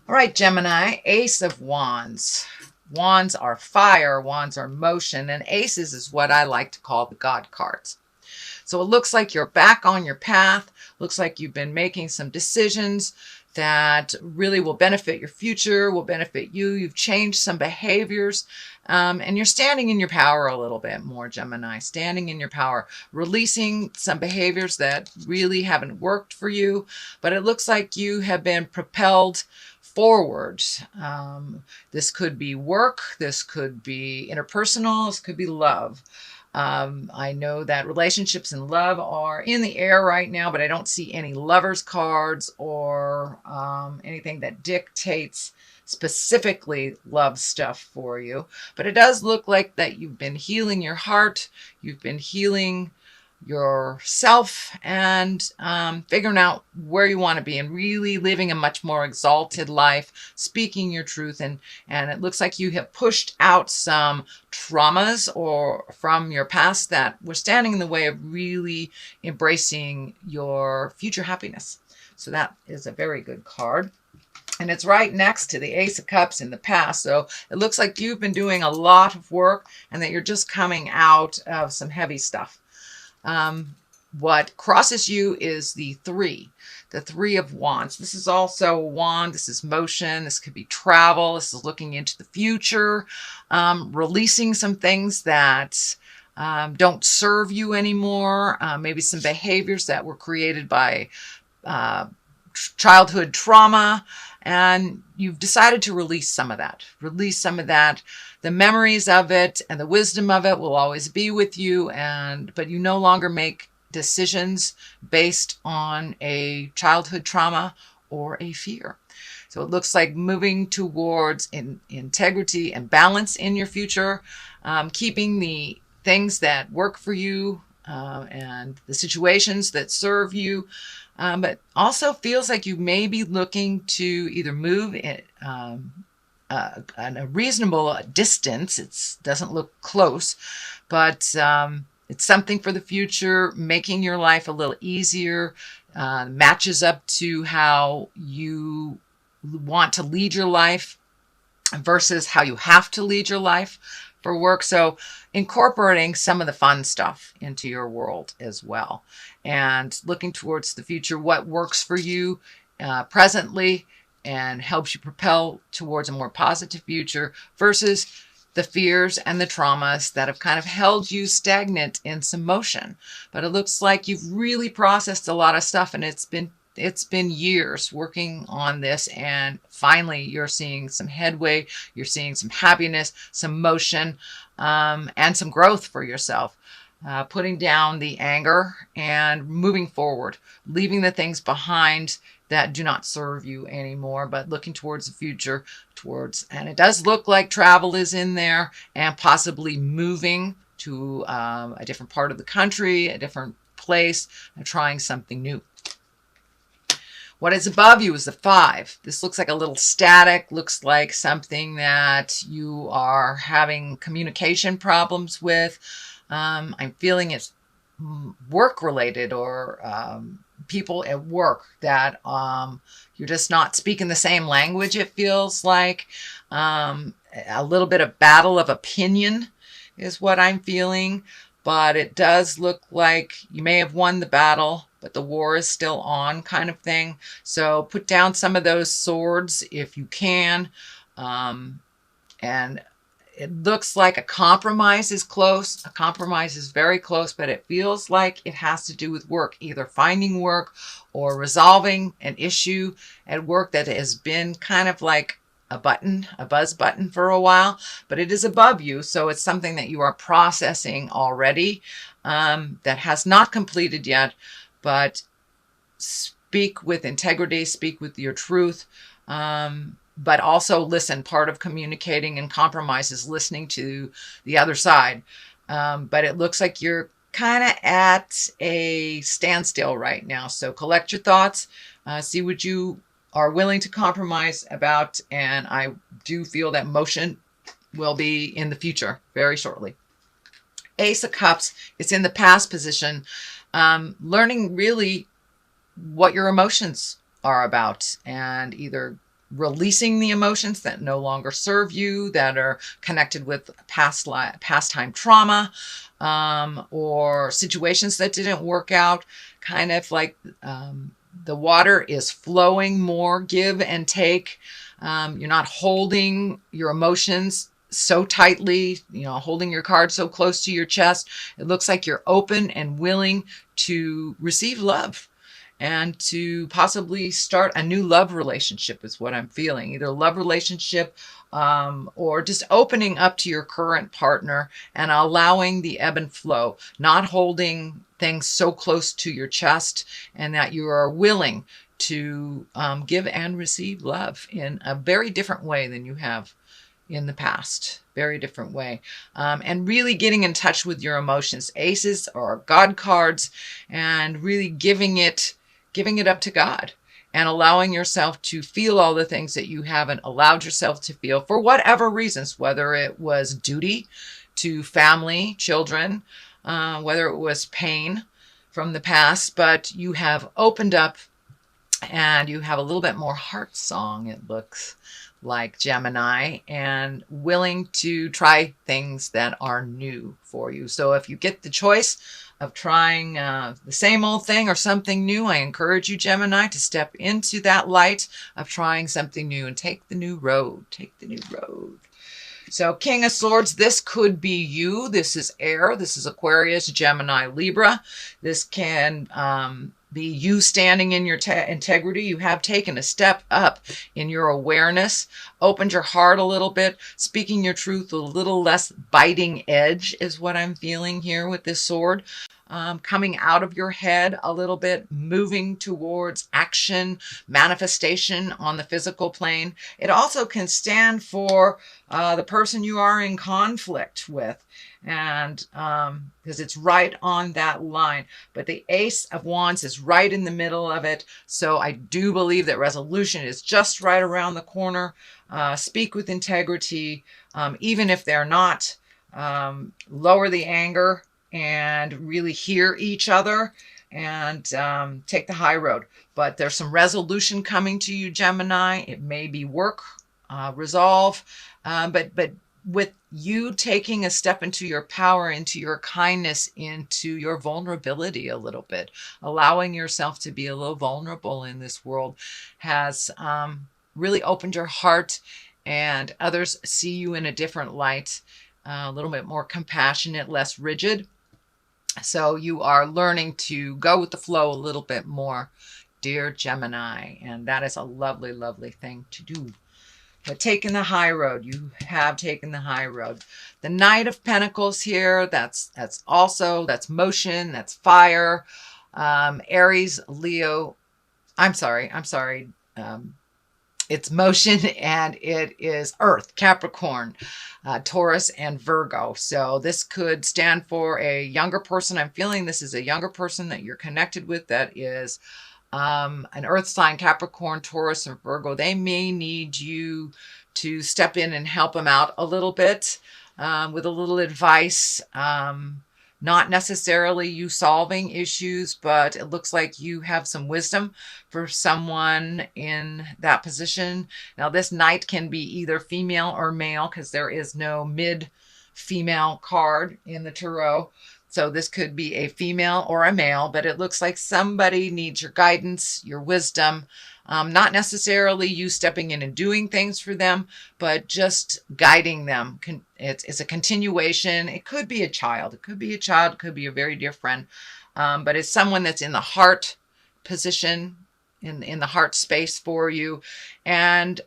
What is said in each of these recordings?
All right, Gemini, Ace of Wands. Wands are fire, wands are motion, and aces is what I like to call the God cards. So it looks like you're back on your path. Looks like you've been making some decisions that really will benefit your future, will benefit you. You've changed some behaviors, and you're standing in your power a little bit more, Gemini. Standing in your power, releasing some behaviors that really haven't worked for you, but it looks like you have been propelled forward. This could be work, this could be interpersonal, this could be love. I know that relationships and love are in the air right now, but I don't see any lovers cards or anything that dictates specifically love stuff for you. But it does look like that you've been healing your heart, you've been healing yourself, and figuring out where you want to be and really living a much more exalted life, speaking your truth. And it looks like you have pushed out some traumas or from your past that were standing in the way of really embracing your future happiness. So that is a very good card. And it's right next to the Ace of Cups in the past. So it looks like you've been doing a lot of work and that you're just coming out of some heavy stuff. What crosses you is the Three of Wands. This is also a wand. This is motion. This could be travel. This is looking into the future, releasing some things that don't serve you anymore. Maybe some behaviors that were created by childhood trauma, and you've decided to release some of that. Release some of that. The memories of it and the wisdom of it will always be with you, but you no longer make decisions based on a childhood trauma or a fear. So it looks like moving towards integrity and balance in your future, keeping the things that work for you and the situations that serve you. But also feels like you may be looking to either move in a reasonable distance. It doesn't look close, but it's something for the future, making your life a little easier, matches up to how you want to lead your life versus how you have to lead your life for work. So incorporating some of the fun stuff into your world as well, and looking towards the future, what works for you presently and helps you propel towards a more positive future versus the fears and the traumas that have kind of held you stagnant in some motion. But it looks like you've really processed a lot of stuff, and it's been years working on this, and finally you're seeing some headway, you're seeing some happiness, some motion, and some growth for yourself. Putting down the anger and moving forward, leaving the things behind that do not serve you anymore, but looking towards the future, and it does look like travel is in there, and possibly moving to a different part of the country, a different place, and trying something new. What is above you is the Five. This looks like a little static, looks like something that you are having communication problems with. I'm feeling it's work related, or people at work that you're just not speaking the same language, it feels like. A little bit of battle of opinion is what I'm feeling, but it does look like you may have won the battle, but the war is still on, kind of thing. So put down some of those swords if you can. And it looks like a compromise is close. A compromise is very close, but it feels like it has to do with work, either finding work or resolving an issue at work that has been kind of like a buzz button for a while, but it is above you. So it's something that you are processing already, that has not completed yet, but speak with integrity, speak with your truth. But also listen. Part of communicating and compromise is listening to the other side. But it looks like you're kind of at a standstill right now. So collect your thoughts, see what you are willing to compromise about. And I do feel that motion will be in the future very shortly. Ace of Cups, it's in the past position. Learning really what your emotions are about, and either releasing the emotions that no longer serve you, that are connected with past time trauma, or situations that didn't work out. Kind of like the water is flowing more, give and take. You're not holding your emotions so tightly, holding your card so close to your chest. It looks like you're open and willing to receive love and to possibly start a new love relationship is what I'm feeling. Either a love relationship or just opening up to your current partner and allowing the ebb and flow, not holding things so close to your chest, and that you are willing to give and receive love in a very different way than you have in the past. Very different way. And really getting in touch with your emotions. Aces are God cards, and really giving it up to God and allowing yourself to feel all the things that you haven't allowed yourself to feel for whatever reasons, whether it was duty to family, children, whether it was pain from the past, but you have opened up and you have a little bit more heart song, it looks like, Gemini, and willing to try things that are new for you. So if you get the choice of trying the same old thing or something new, I encourage you, Gemini, to step into that light of trying something new and take the new road. Take the new road. So King of Swords, this could be you. This is air. This is Aquarius, Gemini, Libra. This can be you standing in your integrity. You have taken a step up in your awareness, opened your heart a little bit, speaking your truth with a little less biting edge is what I'm feeling here with this sword. Coming out of your head a little bit, moving towards action, manifestation on the physical plane. It also can stand for the person you are in conflict with, and because it's right on that line. But the Ace of Wands is right in the middle of it, so I do believe that resolution is just right around the corner. Speak with integrity, even if they're not. Lower the anger and really hear each other, and take the high road. But there's some resolution coming to you, Gemini. It may be work, resolve, but with you taking a step into your power, into your kindness, into your vulnerability a little bit, allowing yourself to be a little vulnerable in this world has really opened your heart, and others see you in a different light, a little bit more compassionate, less rigid. So you are learning to go with the flow a little bit more, dear Gemini, and that is a lovely, lovely thing to do. But taking the high road, you have taken the high road. The Knight of Pentacles here, that's motion, that's fire. Aries, Leo, I'm sorry. It's motion, and it is Earth, Capricorn, Taurus, and Virgo. So this could stand for a younger person. I'm feeling this is a younger person that you're connected with that is an Earth sign, Capricorn, Taurus, and Virgo. They may need you to step in and help them out a little bit with a little advice. Not necessarily you solving issues, but it looks like you have some wisdom for someone in that position. Now, this knight can be either female or male because there is no mid-female card in the tarot. So this could be a female or a male, but it looks like somebody needs your guidance, your wisdom. Not necessarily you stepping in and doing things for them, but just guiding them. It's a continuation. It could be a child. It could be a child. It could be a very dear friend. But it's someone that's in the heart position, in the heart space for you. And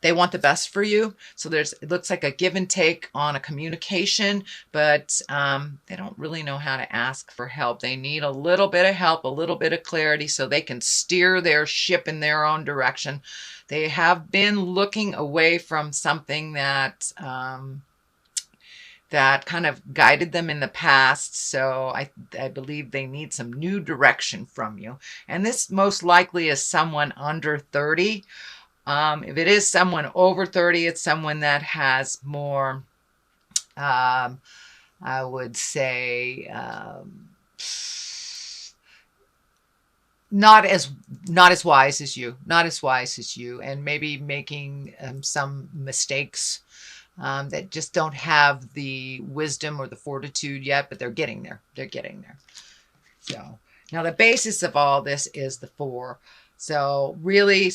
they want the best for you. So it looks like a give and take on a communication, but they don't really know how to ask for help. They need a little bit of help, a little bit of clarity so they can steer their ship in their own direction. They have been looking away from something that kind of guided them in the past. So I believe they need some new direction from you. And this most likely is someone under 30. If it is someone over 30, it's someone that has more, I would say, not as not as wise as you, not as wise as you, and maybe making some mistakes that just don't have the wisdom or the fortitude yet, but they're getting there. They're getting there. So now the basis of all this is the 4. So really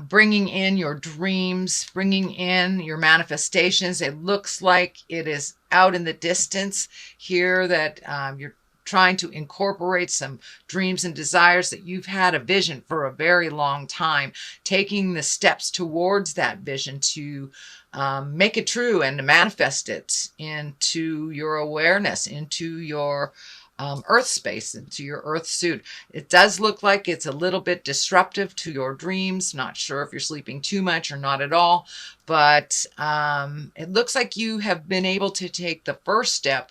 bringing in your dreams, bringing in your manifestations. It looks like it is out in the distance here that you're trying to incorporate some dreams and desires that you've had a vision for a very long time, taking the steps towards that vision to make it true and to manifest it into your awareness, into your earth space, into your earth suit. It does look like it's a little bit disruptive to your dreams. Not sure if you're sleeping too much or not at all, but it looks like you have been able to take the first step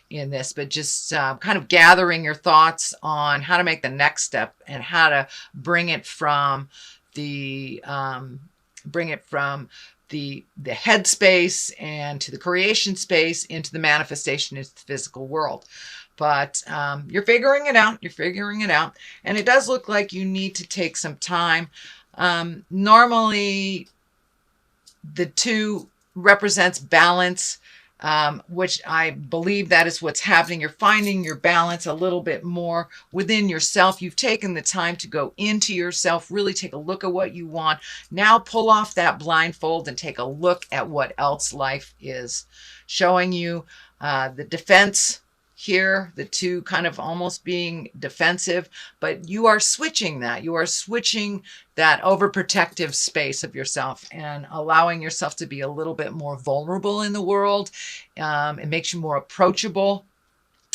in this, but just kind of gathering your thoughts on how to make the next step and how to bring it from the the head space and to the creation space into the manifestation into the physical world. But you're figuring it out. You're figuring it out. And it does look like you need to take some time. Normally, the 2 represents balance, which I believe that is what's happening. You're finding your balance a little bit more within yourself. You've taken the time to go into yourself, really take a look at what you want. Now pull off that blindfold and take a look at what else life is showing you. The defense here, the 2 kind of almost being defensive, but you are switching that. You are switching that overprotective space of yourself and allowing yourself to be a little bit more vulnerable in the world. It makes you more approachable,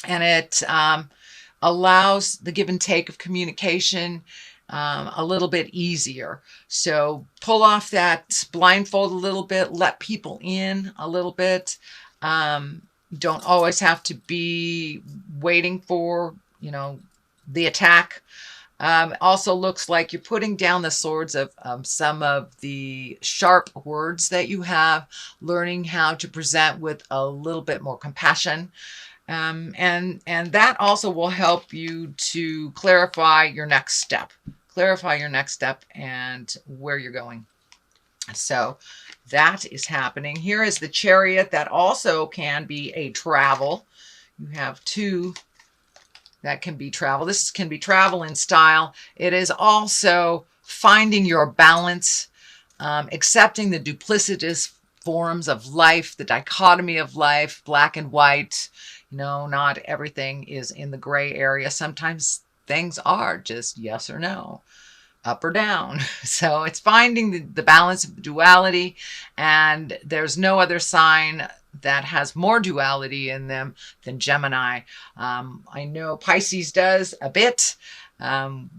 and it allows the give and take of communication a little bit easier. So pull off that blindfold a little bit, let people in a little bit. Don't always have to be waiting for, the attack. Also looks like you're putting down the swords of some of the sharp words that you have, learning how to present with a little bit more compassion. And that also will help you to clarify your next step. Clarify your next step and where you're going. So that is happening. Here is the Chariot. That also can be a travel. You have 2 that can be travel. This can be travel in style. It is also finding your balance, accepting the duplicitous forms of life, the dichotomy of life, black and white. Not everything is in the gray area. Sometimes things are just yes or no, up or down. So it's finding the balance of the duality, and there's no other sign that has more duality in them than Gemini. I know Pisces does a bit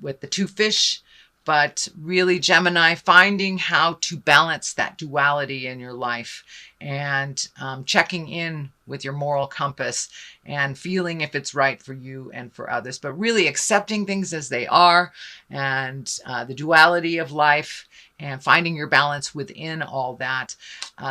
with the 2 fish, but really Gemini, finding how to balance that duality in your life and checking in with your moral compass and feeling if it's right for you and for others, but really accepting things as they are and the duality of life and finding your balance within all that.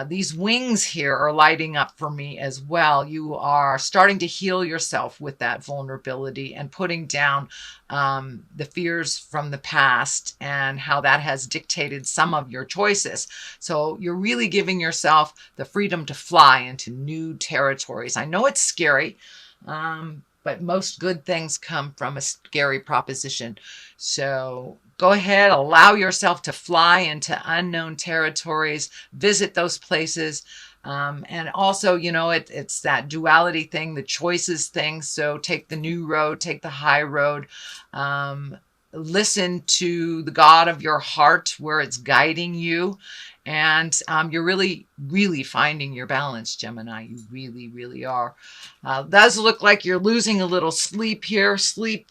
These wings here are lighting up for me as well. You are starting to heal yourself with that vulnerability and putting down the fears from the past and how that has dictated some of your choices. So you're really giving yourself the freedom to fly into new territories. I know it's scary, but most good things come from a scary proposition. So go ahead, allow yourself to fly into unknown territories, visit those places. And also, it's that duality thing, the choices thing. So take the new road, take the high road. Listen to the God of your heart where it's guiding you. And you're really, really finding your balance, Gemini. You really, really are. Does look like you're losing a little sleep here. Sleep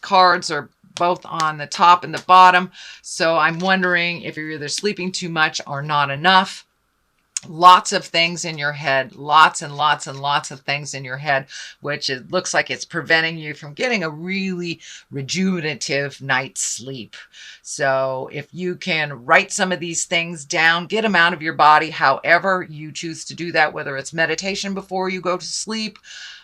cards are both on the top and the bottom. So I'm wondering if you're either sleeping too much or not enough. Lots of things in your head, lots and lots and lots of things in your head, which it looks like it's preventing you from getting a really rejuvenative night's sleep. So if you can write some of these things down, get them out of your body, however you choose to do that, whether it's meditation before you go to sleep,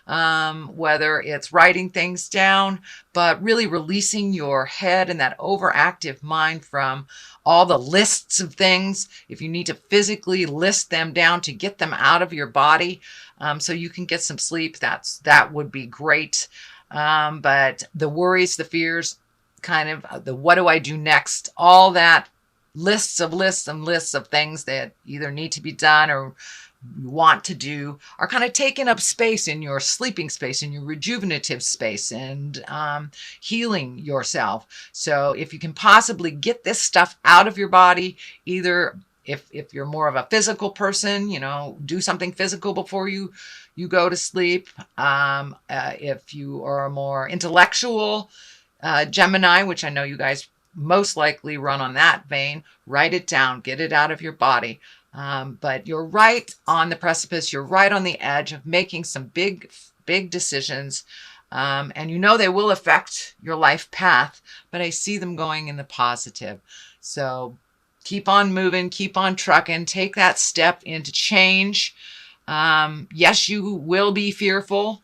whether it's writing things down, but really releasing your head and that overactive mind from all the lists of things. If you need to physically list them down to get them out of your body, so you can get some sleep, that would be great. But the worries, the fears, kind of the what do I do next, all that lists and lists of things that either need to be done or you want to do are kind of taking up space in your sleeping space, in your rejuvenative space, and healing yourself. So if you can possibly get this stuff out of your body, either if you're more of a physical person, do something physical before you go to sleep. If you are a more intellectual Gemini, which I know you guys most likely run on that vein, write it down, get it out of your body. But you're right on the precipice. You're right on the edge of making some big decisions. And they will affect your life path, but I see them going in the positive. So keep on moving, keep on trucking, take that step into change. Yes, you will be fearful,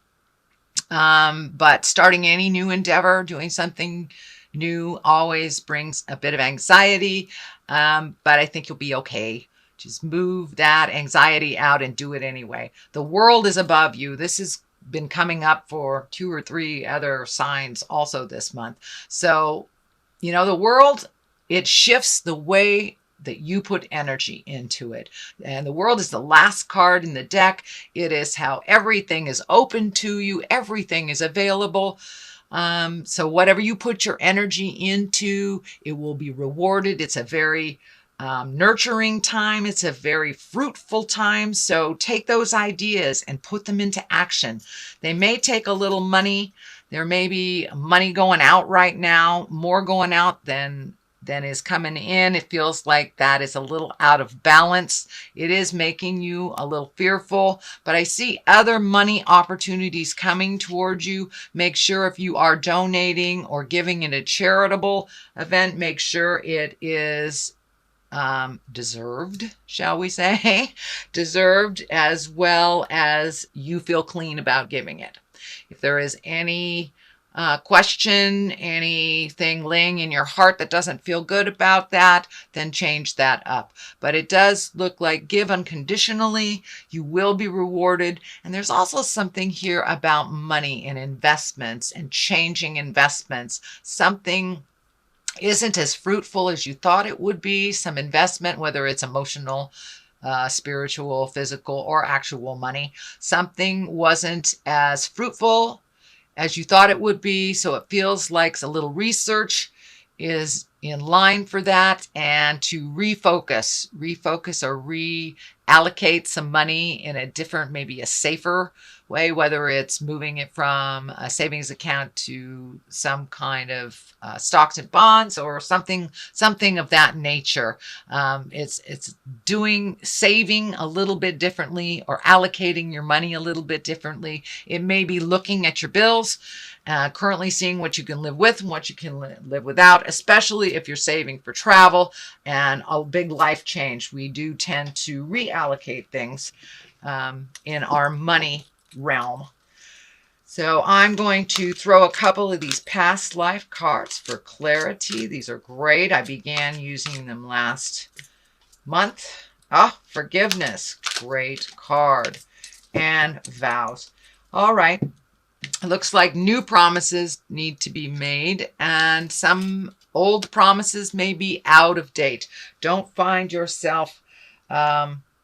but starting any new endeavor, doing something new always brings a bit of anxiety, but I think you'll be okay. Just move that anxiety out and do it anyway. The world is above you. This has been coming up for 2 or 3 other signs also this month. So, the world, it shifts the way that you put energy into it. And the world is the last card in the deck. It is how everything is open to you. Everything is available. So whatever you put your energy into, it will be rewarded. It's a very nurturing time. It's a very fruitful time. So take those ideas and put them into action. They may take a little money. There may be money going out right now, more going out than is coming in. It feels like that is a little out of balance. It is making you a little fearful, but I see other money opportunities coming towards you. Make sure if you are donating or giving in a charitable event, make sure it is deserved, shall we say, deserved, as well as you feel clean about giving it. If there is any question, anything laying in your heart that doesn't feel good about that, then change that up. But it does look like give unconditionally, you will be rewarded. And there's also something here about money and investments and changing investments. Something isn't as fruitful as you thought it would be. Some investment, whether it's emotional, spiritual, physical, or actual money, something wasn't as fruitful as you thought it would be. So it feels like a little research is in line for that, and to refocus or reallocate some money in a different, maybe a safer way, whether it's moving it from a savings account to some kind of stocks and bonds or something of that nature. It's saving a little bit differently or allocating your money a little bit differently. It may be looking at your bills, currently seeing what you can live with and what you can live without, especially if you're saving for travel and a big life change. We do tend to reallocate things in our money realm. So I'm going to throw a couple of these past life cards for clarity. These are great. I began using them last month. Forgiveness. Great card. And vows. All right. It looks like new promises need to be made, and some old promises may be out of date. Don't find yourself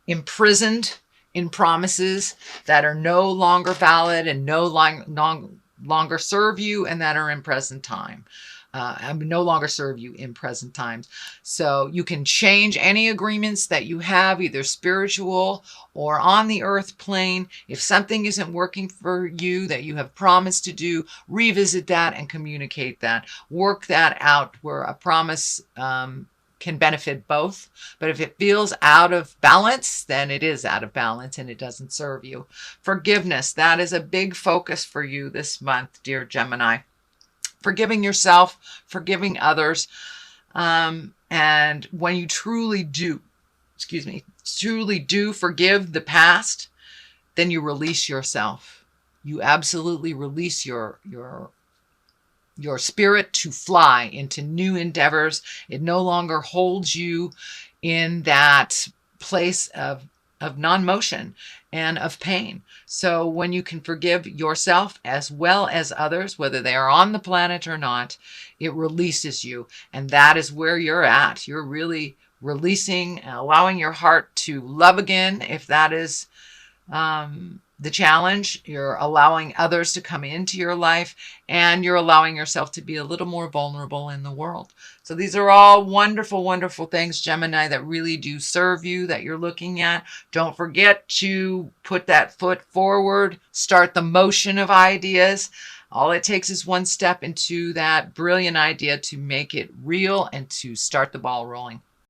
imprisoned in promises that are no longer valid and no longer serve you, and that are in present time. No longer serve you in present times. So you can change any agreements that you have, either spiritual or on the earth plane. If something isn't working for you that you have promised to do, revisit that and communicate that. Work that out where a promise can benefit both. But if it feels out of balance, then it is out of balance and it doesn't serve you. Forgiveness, that is a big focus for you this month, dear Gemini. Forgiving yourself, forgiving others. And when you truly do forgive the past, then you release yourself. you absolutely release your spirit to fly into new endeavors. It no longer holds you in that place of non-motion and of pain. So when you can forgive yourself as well as others, whether they are on the planet or not, it releases you. And that is where you're at. You're really releasing and allowing your heart to love again. If that is the challenge, you're allowing others to come into your life, and you're allowing yourself to be a little more vulnerable in the world. So these are all wonderful, wonderful things, Gemini, that really do serve you, that you're looking at. Don't forget to put that foot forward, start the motion of ideas. All it takes is one step into that brilliant idea to make it real and to start the ball rolling.